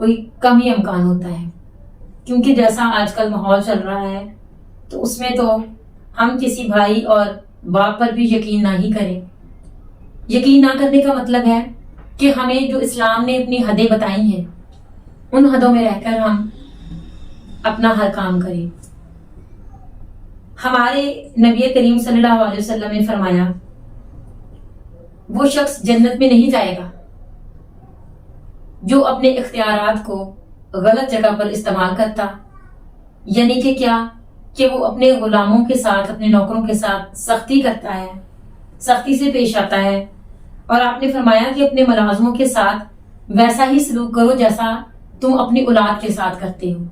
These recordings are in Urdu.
کوئی کم ہی امکان ہوتا ہے، کیونکہ جیسا آج کل ماحول چل رہا ہے تو اس میں تو ہم کسی بھائی اور باپ پر بھی یقین نہ ہی کریں۔ یقین نہ کرنے کا مطلب ہے کہ ہمیں جو اسلام نے اپنی حدیں بتائی ہیں ان حدوں میں رہ کر ہم اپنا ہر کام کریں۔ ہمارے نبی کریم صلی اللہ علیہ وسلم نے فرمایا وہ شخص جنت میں نہیں جائے گا جو اپنے اختیارات کو غلط جگہ پر استعمال کرتا، یعنی کہ کیا کہ وہ اپنے غلاموں کے ساتھ، اپنے نوکروں کے ساتھ سختی کرتا ہے، سختی سے پیش آتا ہے، اور آپ نے فرمایا کہ اپنے ملازموں کے ساتھ ویسا ہی سلوک کرو جیسا تم اپنی اولاد کے ساتھ کرتے ہو۔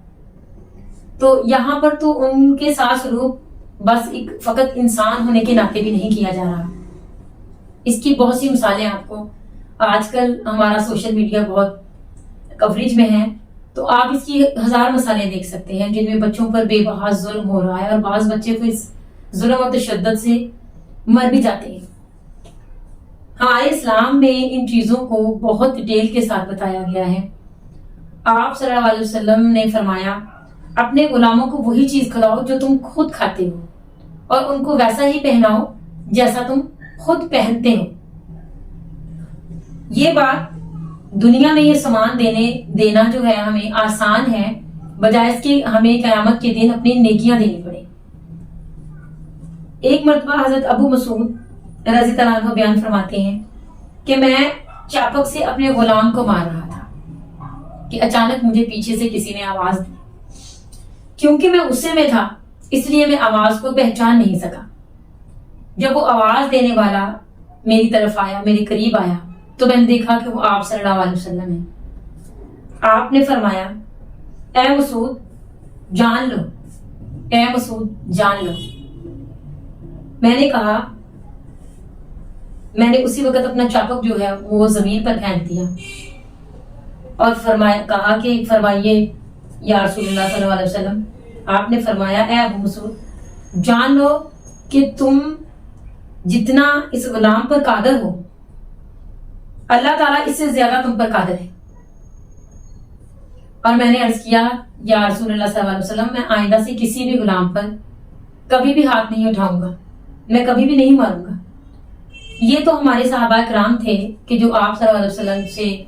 تو یہاں پر تو ان کے ساتھ سلوک بس ایک فقط انسان ہونے کے ناطے بھی نہیں کیا جا رہا، اس کی بہت سی مثالیں آپ کو آج کل ہمارا سوشل میڈیا بہت کوریج میں ہے، تو آپ اس کی ہزار مثالیں دیکھ سکتے ہیں جن میں بچوں پر بے بہا ظلم ہو رہا ہے، اور بعض بچے تو اس ظلم اور تشدد سے مر بھی جاتے ہیں۔ ہمارے اسلام میں ان چیزوں کو بہت ڈیٹیل کے ساتھ بتایا گیا ہے۔ آپ صلی اللہ علیہ وسلم نے فرمایا اپنے غلاموں کو وہی چیز کھلاؤ جو تم خود کھاتے ہو، اور ان کو ویسا ہی پہناؤ جیسا تم خود پہنتے ہو۔ یہ بات دنیا میں یہ سامان دینا جو ہے ہمیں آسان ہے، بجائے اس کے ہمیں قیامت کے دن اپنی نیکیاں دینی پڑے۔ ایک مرتبہ حضرت ابو مسعود رضی اللہ عنہ بیان فرماتے ہیں کہ میں چاپک سے اپنے غلام کو مار رہا تھا کہ اچانک مجھے پیچھے سے کسی نے آواز دی۔ کیونکہ میں غصے میں تھا اس لیے میں آواز کو پہچان نہیں سکا۔ جب وہ آواز دینے والا میری طرف آیا، میرے قریب آیا، تو میں نے دیکھا کہ وہ آپ صلی اللہ علیہ وسلم ہے۔ آپ نے فرمایا اے مسعود جان لو، اے مسعود جان لو۔ میں نے کہا، میں نے اسی وقت اپنا چاپک جو ہے وہ زمین پر پھینک دیا اور کہا کہ فرمائیے یا رسول اللہ صلی اللہ علیہ وسلم۔ آپ نے فرمایا اے ابو مسعود جان لو کہ تم جتنا اس غلام پر قادر ہو، اللہ تعالیٰ اس سے زیادہ تم پر قادر ہے۔ اور میں نے عرض کیا یا رسول اللہ صلی اللہ علیہ وسلم میں آئندہ سے کسی بھی غلام پر کبھی بھی ہاتھ نہیں اٹھاؤں گا، میں کبھی بھی نہیں ماروں گا۔ یہ تو ہمارے صحابہ کرام تھے کہ جو آپ صلی اللہ علیہ وسلم سے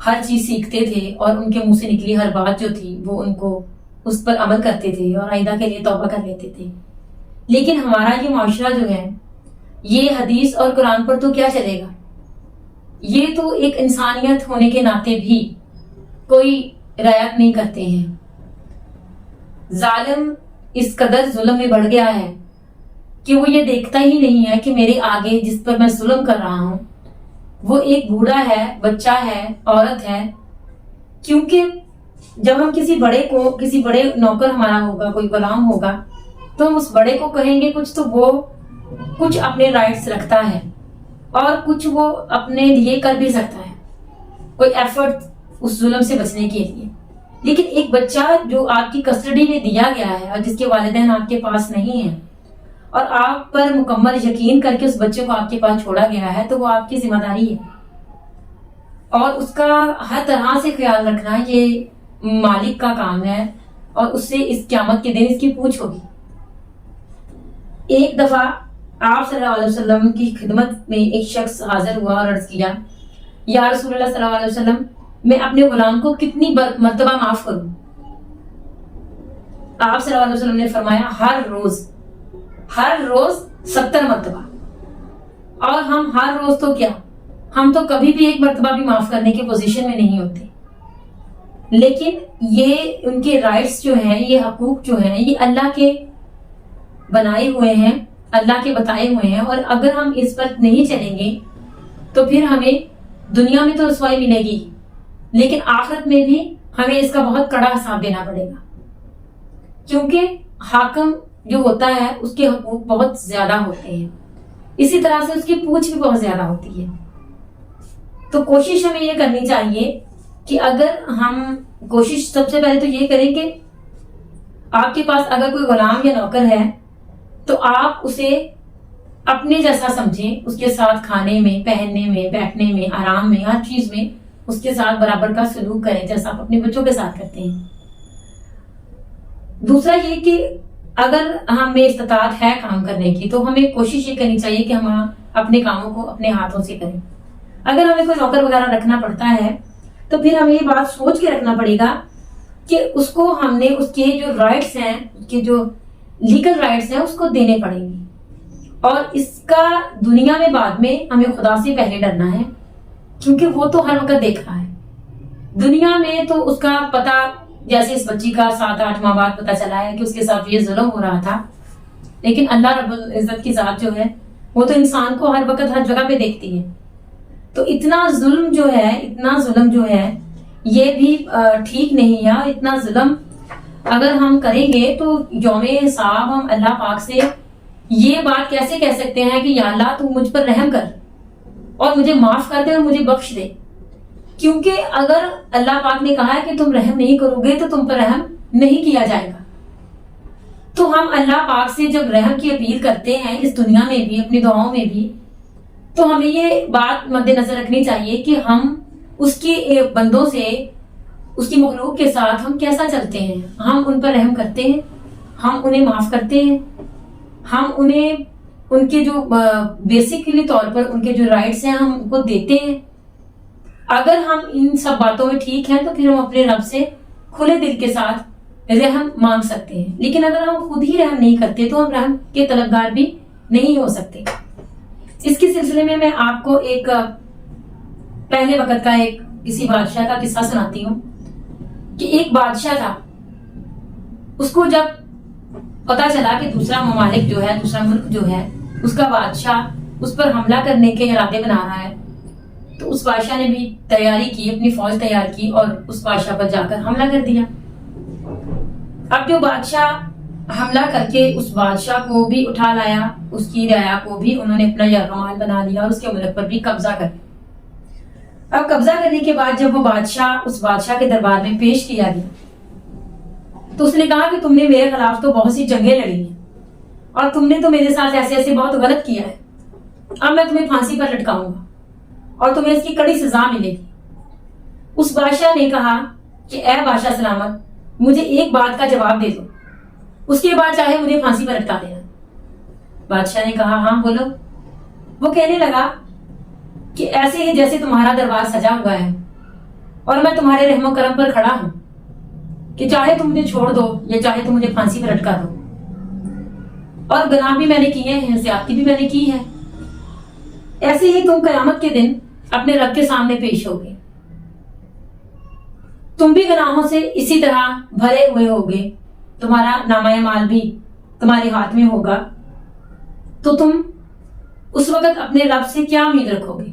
ہر چیز سیکھتے تھے اور ان کے منہ سے نکلی ہر بات جو تھی وہ ان کو اس پر عمل کرتے تھے اور آئندہ کے لیے توبہ کر لیتے تھے۔ لیکن ہمارا یہ معاشرہ جو ہے یہ حدیث اور قرآن پر تو کیا چلے گا؟ یہ تو ایک انسانیت ہونے کے ناطے بھی کوئی رعایت نہیں کرتے ہیں۔ ظالم اس قدر ظلم میں بڑھ گیا ہے کہ وہ یہ دیکھتا ہی نہیں ہے کہ میرے آگے جس پر میں ظلم کر رہا ہوں وہ ایک بوڑھا ہے، بچہ ہے، عورت ہے۔ کیونکہ جب ہم کسی بڑے نوکر ہمارا ہوگا، کوئی غلام ہوگا، تو ہم اس بڑے کو کہیں گے کچھ، تو وہ کچھ اپنے رائٹس رکھتا ہے اور کچھ وہ اپنے لیے کر بھی سکتا ہے، کوئی ایفرٹ اس ظلم سے بچنے کے لیے۔ لیکن ایک بچہ جو آپ کی کسٹڈی میں دیا گیا ہے اور جس کے والدین آپ کے پاس نہیں ہیں اور آپ پر مکمل یقین کر کے اس بچے کو آپ کے پاس چھوڑا گیا ہے، تو وہ آپ کی ذمہ داری ہے اور اس کا ہر طرح سے خیال رکھنا یہ مالک کا کام ہے، اور اس سے اس قیامت کے دن اس کی پوچھ ہوگی۔ ایک دفعہ آپ صلی اللہ علیہ وسلم کی خدمت میں ایک شخص حاضر ہوا اور عرض کیا یا رسول اللہ صلی اللہ علیہ وسلم میں اپنے غلام کو کتنی مرتبہ معاف کروں؟ آپ صلی اللہ علیہ وسلم نے فرمایا ہر روز 70 مرتبہ۔ اور ہم ہر روز تو کیا، ہم تو کبھی بھی ایک مرتبہ بھی معاف کرنے کی پوزیشن میں نہیں ہوتے۔ لیکن یہ ان کے رائٹس جو ہیں، یہ حقوق جو ہیں، یہ اللہ کے بنائے ہوئے ہیں، اللہ کے بتائے ہوئے ہیں، اور اگر ہم اس پر نہیں چلیں گے تو پھر ہمیں دنیا میں تو رسوائی ملے گی، لیکن آخرت میں بھی ہمیں اس کا بہت کڑا حساب دینا پڑے گا، کیونکہ حاکم جو ہوتا ہے اس کے حقوق بہت زیادہ ہوتے ہیں، اسی طرح سے اس کی پوچھ بھی بہت زیادہ ہوتی ہے۔ تو کوشش ہمیں یہ کرنی چاہیے کہ اگر ہم کوشش سب سے پہلے تو یہ کریں کہ آپ کے پاس اگر کوئی غلام یا نوکر ہے تو آپ اسے اپنے جیسا سمجھیں، اس کے ساتھ کھانے میں، پہننے میں، بیٹھنے میں، آرام میں، ہر چیز میں اس کے ساتھ برابر کا سلوک کریں جیسا آپ اپنے بچوں کے ساتھ کرتے ہیں۔ دوسرا یہ کہ اگر ہمیں استطاعت ہے کام کرنے کی تو ہمیں کوشش یہ کرنی چاہیے کہ ہم اپنے کاموں کو اپنے ہاتھوں سے کریں۔ اگر ہمیں کوئی نوکر وغیرہ رکھنا پڑتا ہے تو پھر ہمیں یہ بات سوچ کے رکھنا پڑے گا کہ اس کو ہم نے اس کے جو رائٹس ہیں، اس کے جو لیگل رائٹس ہیں اس کو دینے پڑیں گے، اور اس کا دنیا میں بعد میں ہمیں خدا سے پہلے ڈرنا ہے، کیونکہ وہ تو ہر وقت دیکھ رہا ہے۔ دنیا میں تو اس کا پتہ، جیسے اس بچی کا 7-8 ماہ بعد پتہ چلا ہے کہ اس کے ساتھ یہ ظلم ہو رہا تھا، لیکن اللہ رب العزت کی ذات جو ہے وہ تو انسان کو ہر وقت ہر جگہ پہ دیکھتی ہے۔ تو اتنا ظلم جو ہے یہ بھی ٹھیک نہیں ہے۔ اتنا ظلم اگر ہم کریں گے تو یوم حساب ہم اللہ پاک سے یہ بات کیسے کہہ سکتے ہیں کہ یا اللہ تو مجھ پر رحم کر اور مجھے معاف کر دے اور مجھے بخش دے، کیونکہ اگر اللہ پاک نے کہا ہے کہ تم رحم نہیں کرو گے تو تم پر رحم نہیں کیا جائے گا۔ تو ہم اللہ پاک سے جب رحم کی اپیل کرتے ہیں اس دنیا میں بھی، اپنی دعاؤں میں بھی، تو ہمیں یہ بات مد نظر رکھنی چاہیے کہ ہم اس کے بندوں سے، اس کی مخلوق کے ساتھ ہم کیسا چلتے ہیں۔ ہم ان پر رحم کرتے ہیں، ہم انہیں معاف کرتے ہیں، ہم انہیں ان کے جو بیسکلی طور پر ان کے جو رائٹس ہیں ہم ان کو دیتے ہیں۔ اگر ہم ان سب باتوں میں ٹھیک ہیں تو پھر ہم اپنے رب سے کھلے دل کے ساتھ رحم مانگ سکتے ہیں، لیکن اگر ہم خود ہی رحم نہیں کرتے تو ہم رحم کے طلبگار بھی نہیں ہو سکتے۔ اس کے سلسلے میں آپ کو ایک پہلے وقت کا ایک کسی بادشاہ کا قصہ سناتی ہوں کہ ایک بادشاہ تھا، اس کو جب پتا چلا کہ دوسرا ممالک جو ہے، دوسرا ملک جو ہے، اس کا بادشاہ اس پر حملہ کرنے کے ارادے بنا رہا ہے، تو اس بادشاہ نے بھی تیاری کی، اپنی فوج تیار کی اور اس بادشاہ پر جا کر حملہ کر دیا۔ اب جو بادشاہ حملہ کر کے اس بادشاہ کو بھی اٹھا لایا، اس کی رعایا کو بھی انہوں نے اپنا یرغمال بنا لیا اور اس کے ملک پر بھی قبضہ کر لیا۔ اب قبضہ کرنے کے بعد جب وہ بادشاہ اس بادشاہ کے دربار میں پیش کیا گیا تو اس نے کہا کہ تم نے میرے خلاف تو بہت سی جنگیں لڑی ہیں اور تم نے تو میرے ساتھ ایسے ایسے بہت غلط کیا ہے، اب میں تمہیں پھانسی پر لٹکاؤں گا اور تمہیں اس کی کڑی سزا ملے گی۔ اس بادشاہ نے کہا کہ اے بادشاہ سلامت، مجھے ایک بات کا جواب دے دو، اس کے بعد چاہے مجھے پھانسی پر لٹکا دینا۔ بادشاہ نے کہا ہاں بولو۔ وہ کہنے لگا کہ ایسے ہی جیسے تمہارا دربار سجا ہوا ہے اور میں تمہارے رحم و کرم پر کھڑا ہوں کہ چاہے تم مجھے چھوڑ دو یا چاہے تم مجھے پھانسی پر لٹکا دو، اور گناہ بھی میں نے کیے ہیں، زیادتی بھی میں نے کی ہے، ایسے ہی تم قیامت کے دن اپنے رب کے سامنے پیش ہوگے، تم بھی گناہوں سے اسی طرح بھرے ہوئے ہوگے، تمہارا نامہ اعمال بھی تمہارے ہاتھ میں ہوگا، تو تم اس وقت اپنے رب سے کیا امید رکھو گے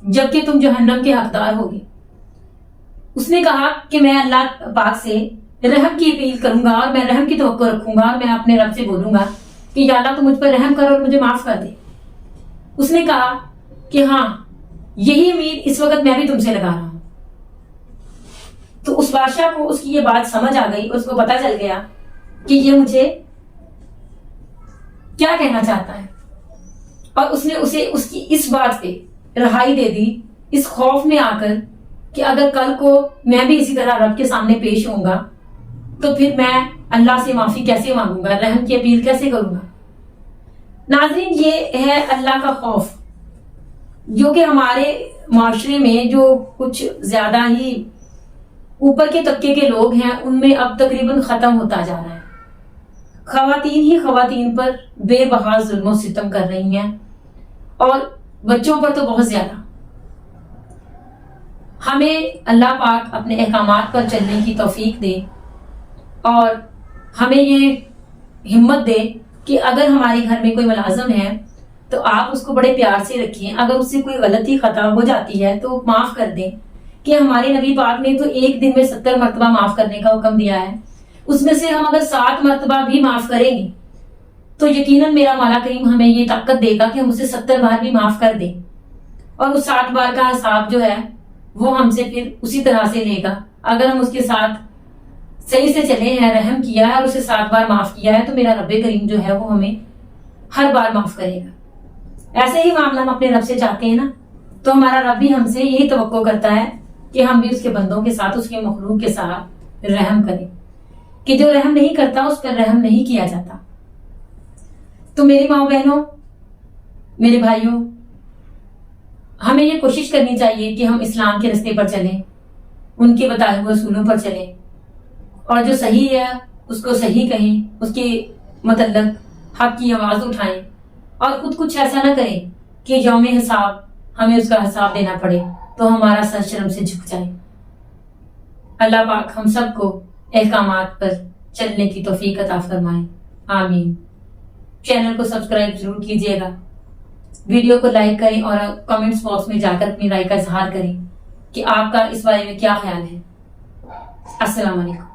جبکہ تم جہنم کے حقدار ہوگے۔ اس نے کہا کہ میں اللہ پاک سے رحم کی اپیل کروں گا اور میں رحم کی توقع رکھوں گا اور میں اپنے رب سے بولوں گا کہ یا اللہ تو مجھ پر رحم کر اور مجھے معاف کر دے۔ اس نے کہا کہ ہاں یہی امید اس وقت میں بھی تم سے لگا رہا ہوں۔ تو اس بادشاہ کو اس کی یہ بات سمجھ آ گئی، اس کو پتا چل گیا کہ یہ مجھے کیا کہنا چاہتا ہے، اور اس نے اسے اس کی اس بات پہ رہائی دے دی، اس خوف میں آ کر کہ اگر کل کو میں بھی اسی طرح رب کے سامنے پیش ہوں گا تو پھر میں اللہ سے معافی کیسے مانگوں گا، رحم کی اپیل کیسے کروں گا۔ ناظرین، یہ ہے اللہ کا خوف، جو کہ ہمارے معاشرے میں جو کچھ زیادہ ہی اوپر کے طبقے کے لوگ ہیں ان میں اب تقریباً ختم ہوتا جا رہا ہے۔ خواتین ہی خواتین پر بے بہا ظلم و ستم کر رہی ہیں اور بچوں پر تو بہت زیادہ۔ ہمیں اللہ پاک اپنے احکامات پر چلنے کی توفیق دے اور ہمیں یہ ہمت دے کہ اگر ہمارے گھر میں کوئی ملازم ہے تو آپ اس کو بڑے پیار سے رکھیں، اگر اس سے کوئی غلطی خطا ہو جاتی ہے تو معاف کر دیں، کہ ہمارے نبی پاک نے تو ایک دن میں 70 مرتبہ معاف کرنے کا حکم دیا ہے، اس میں سے ہم اگر 7 مرتبہ بھی معاف کریں گے تو یقیناً میرا مولا کریم ہمیں یہ طاقت دے گا کہ ہم اسے 70 بار بھی معاف کر دیں، اور اس 7 بار کا حساب جو ہے وہ ہم سے پھر اسی طرح سے لے گا۔ اگر ہم اس کے ساتھ صحیح سے چلے ہیں، رحم کیا ہے اور اسے 7 بار معاف کیا ہے تو میرا رب کریم جو ہے وہ ہمیں ہر بار معاف کرے گا۔ ایسے ہی معاملہ ہم اپنے رب سے چاہتے ہیں نا، تو ہمارا رب بھی ہم سے یہی توقع کرتا ہے کہ ہم بھی اس کے بندوں کے ساتھ، اس کے مخلوق کے ساتھ رحم کریں، کہ جو رحم نہیں کرتا اس پر رحم نہیں کیا جاتا۔ تو میری ماں بہنوں، میرے بھائیوں، ہمیں یہ کوشش کرنی چاہیے کہ ہم اسلام کے رستے پر چلیں، ان کے بتائے ہوئے اصولوں پر چلیں، اور جو صحیح ہے اس کو صحیح کہیں، اس کے متعلق حق کی آواز اٹھائیں، اور خود کچھ ایسا نہ کریں کہ یوم حساب ہمیں اس کا حساب دینا پڑے تو ہمارا سر شرم سے جھک جائے۔ اللہ پاک ہم سب کو احکامات پر چلنے کی توفیق عطا فرمائے، آمین۔ چینل کو سبسکرائب ضرور کیجیے گا، ویڈیو کو لائک کریں اور کمنٹس باکس میں جا کر اپنی رائے کا اظہار کریں کہ آپ کا اس بارے میں کیا خیال ہے۔ السلام علیکم۔